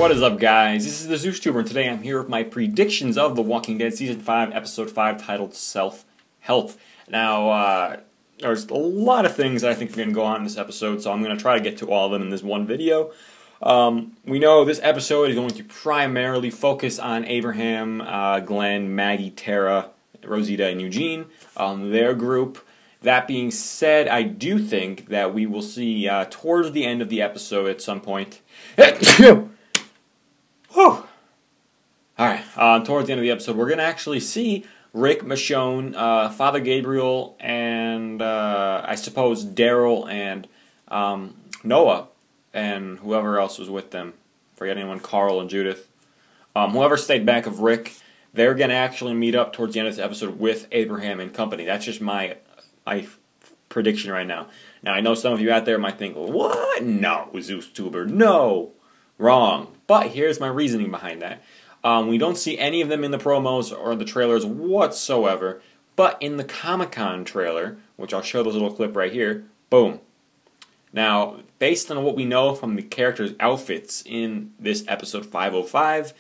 What is up, guys? This is the ZeusTuber, and today I'm here with my predictions of The Walking Dead Season 5, Episode 5, titled Self-Help. Now, there's a lot of things that I think are going to go on in this episode, so I'm going to try to get to all of them in this one video. We know this episode is going to primarily focus on Abraham, Glenn, Maggie, Tara, Rosita, and Eugene, their group. That being said, I do think that we will see towards the end of the episode at some point. Whew. Alright, towards the end of the episode, we're going to actually see Rick, Michonne, Father Gabriel, and I suppose Daryl and Noah, and whoever else was with them. Forget anyone, Carl and Judith. Whoever stayed back of Rick, they're going to actually meet up towards the end of this episode with Abraham and company. That's just my prediction right now. Now, I know some of you out there might think, what? No, ZeusTuber, no. Wrong. But here's my reasoning behind that. We don't see any of them in the promos or the trailers whatsoever, but in the Comic-Con trailer, which I'll show this little clip right here, boom. Now, based on what we know from the characters' outfits in this episode 505,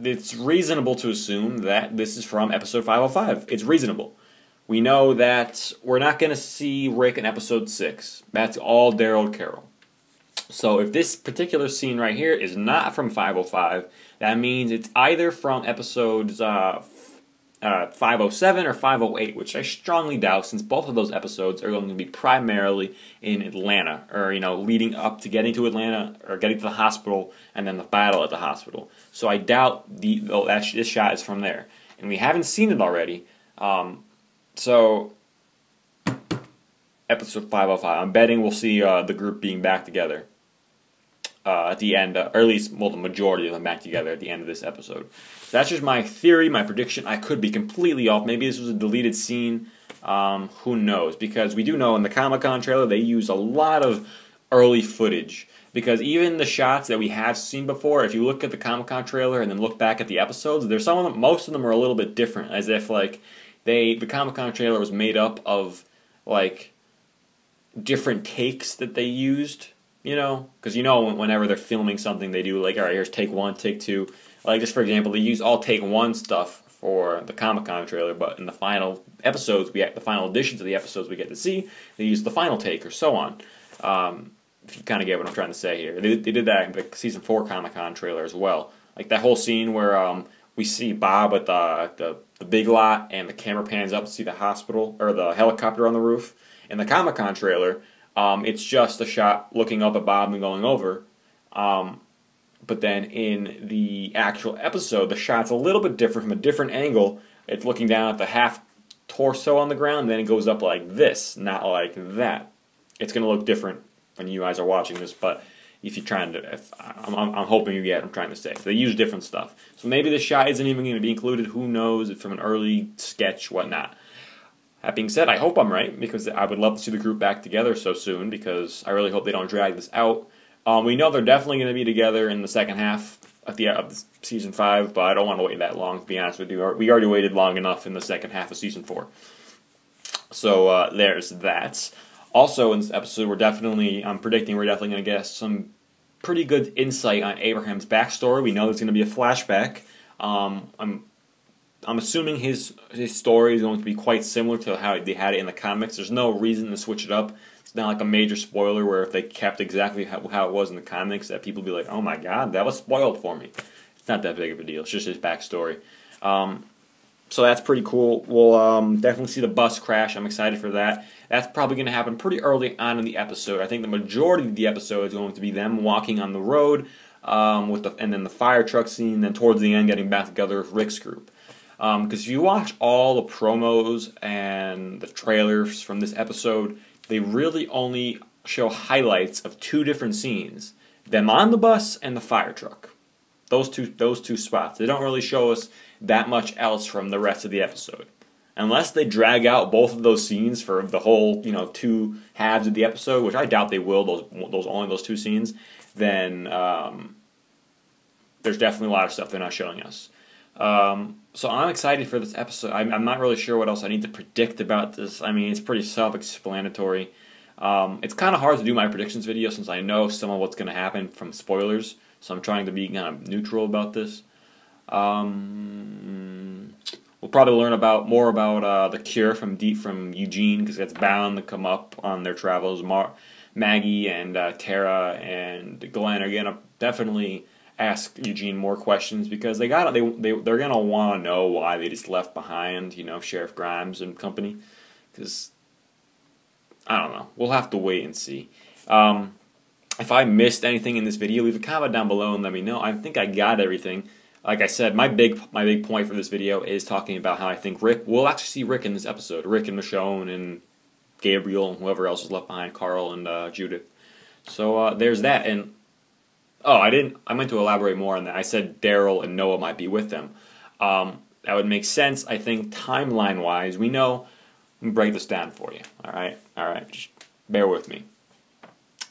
it's reasonable to assume that this is from episode 505. It's reasonable. We know that we're not going to see Rick in episode 6. That's all Daryl Carol. So if this particular scene right here is not from 505, that means it's either from episodes 507 or 508, which I strongly doubt, since both of those episodes are going to be primarily in Atlanta, or, you know, leading up to getting to Atlanta, or getting to the hospital, and then the battle at the hospital. So I doubt this shot is from there. And we haven't seen it already. So, episode 505. I'm betting we'll see the group being back together at the end, or at least, well, the majority of them back together at the end of this episode. So that's just my theory, my prediction. I could be completely off. Maybe this was a deleted scene. Who knows? Because we do know in the Comic-Con trailer they used a lot of early footage. Because even the shots that we have seen before, if you look at the Comic-Con trailer and then look back at the episodes, there's some of them, most of them are a little bit different, as if like the Comic-Con trailer was made up of like different takes that they used, you know, because you know whenever they're filming something they do like, all right, here's take 1, take 2. Like just for example, they use all take 1 stuff for the Comic-Con trailer, but in the final episodes, the final editions of the episodes we get to see, they use the final take or so on. If you kind of get what I'm trying to say here, they did that in the season 4 Comic-Con trailer as well. Like that whole scene where we see Bob at the big lot and the camera pans up to see the hospital or the helicopter on the roof. In the Comic-Con trailer, it's just a shot looking up at Bob and going over. But then in the actual episode, the shot's a little bit different, from a different angle. It's looking down at the half torso on the ground, and then it goes up like this, not like that. It's going to look different when you guys are watching this, but if you're trying to, I'm hoping you get what I'm trying to say. So they use different stuff. So maybe this shot isn't even going to be included. Who knows? It's from an early sketch, whatnot. That being said, I hope I'm right, because I would love to see the group back together so soon, because I really hope they don't drag this out. We know they're definitely going to be together in the second half of Season 5, but I don't want to wait that long, to be honest with you. We already waited long enough in the second half of Season 4. So there's that. Also, in this episode, I'm predicting we're definitely going to get some pretty good insight on Abraham's backstory. We know there's going to be a flashback. I'm assuming his story is going to be quite similar to how they had it in the comics. There's no reason to switch it up. It's not like a major spoiler where if they kept exactly how it was in the comics, that people would be like, oh my god, that was spoiled for me. It's not that big of a deal. It's just his backstory. So that's pretty cool. We'll definitely see the bus crash. I'm excited for that. That's probably going to happen pretty early on in the episode. I think the majority of the episode is going to be them walking on the road, and then the fire truck scene, then towards the end getting back together with Rick's group. Because if you watch all the promos and the trailers from this episode, they really only show highlights of 2 different scenes. Them on the bus and the fire truck. Those two spots. They don't really show us that much else from the rest of the episode. Unless they drag out both of those scenes for the whole, 2 halves of the episode, which I doubt they will, only those 2 scenes, then there's definitely a lot of stuff they're not showing us. So I'm excited for this episode. I'm not really sure what else I need to predict about this. I mean, it's pretty self-explanatory. It's kind of hard to do my predictions video since I know some of what's going to happen from spoilers. so I'm trying to be kind of neutral about this. We'll probably learn more about the cure from Eugene, because it's bound to come up on their travels. Maggie and Tara and Glenn are gonna definitely ask Eugene more questions, because they're gonna want to know why they just left behind, Sheriff Grimes and company. Because I don't know, we'll have to wait and see. If I missed anything in this video, leave a comment down below and let me know. I think I got everything. Like I said, my big point for this video is talking about how I think we'll actually see Rick in this episode. Rick and Michonne and Gabriel and whoever else is left behind, Carl and Judith. So there's that. And I meant to elaborate more on that. I said Daryl and Noah might be with them. That would make sense, I think, timeline-wise. We know. Let me break this down for you. All right, just bear with me.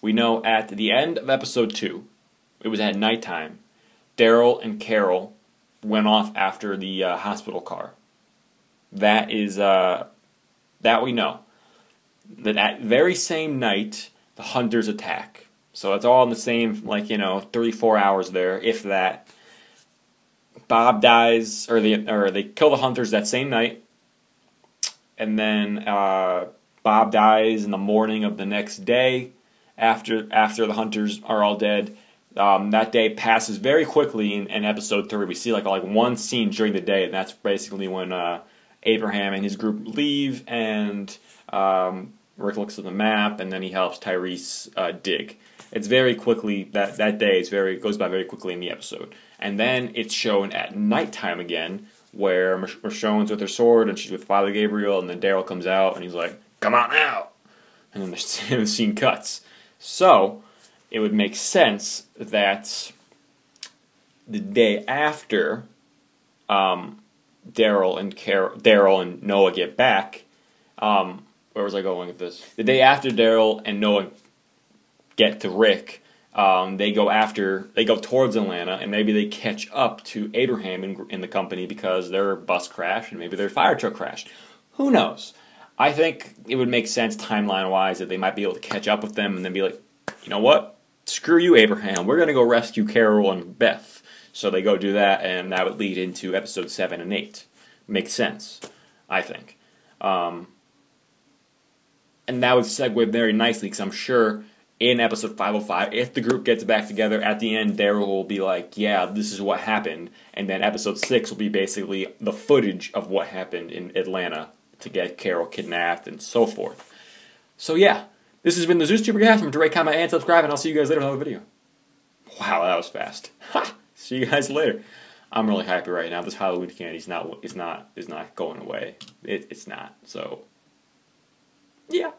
We know at the end of episode 2, it was at nighttime, Daryl and Carol went off after the hospital car. That is, that we know. That very same night, the hunters attack. So it's all in the same, 3-4 hours there, if that. Bob dies, or they kill the hunters that same night, and then Bob dies in the morning of the next day, after the hunters are all dead. That day passes very quickly in episode 3. We see like one scene during the day, and that's basically when Abraham and his group leave, and Rick looks at the map, and then he helps Tyrese dig. It's very quickly, that day goes by very quickly in the episode. And then it's shown at nighttime again, where Michonne's with her sword, and she's with Father Gabriel, and then Daryl comes out, and he's like, "Come on out!" And then the scene cuts. So, it would make sense that the day after Daryl and Noah get back, where was I going with this? The day after Daryl and Noah get to Rick, they go towards Atlanta, and maybe they catch up to Abraham in the company because their bus crashed, and maybe their fire truck crashed. Who knows? I think it would make sense timeline-wise that they might be able to catch up with them and then be like, you know what? Screw you, Abraham. We're going to go rescue Carol and Beth. So they go do that, and that would lead into episode 7 and 8. Makes sense, I think. And that would segue very nicely, because I'm sure in episode 505, if the group gets back together, at the end, Daryl will be like, yeah, this is what happened. And then episode 6 will be basically the footage of what happened in Atlanta to get Carol kidnapped and so forth. So yeah, this has been the ZeusTuber Guy. Remember to rate, comment, and subscribe, and I'll see you guys later in another video. Wow, that was fast. Ha! See you guys later. I'm really happy right now. This Halloween candy is not going away. It's not. So yeah.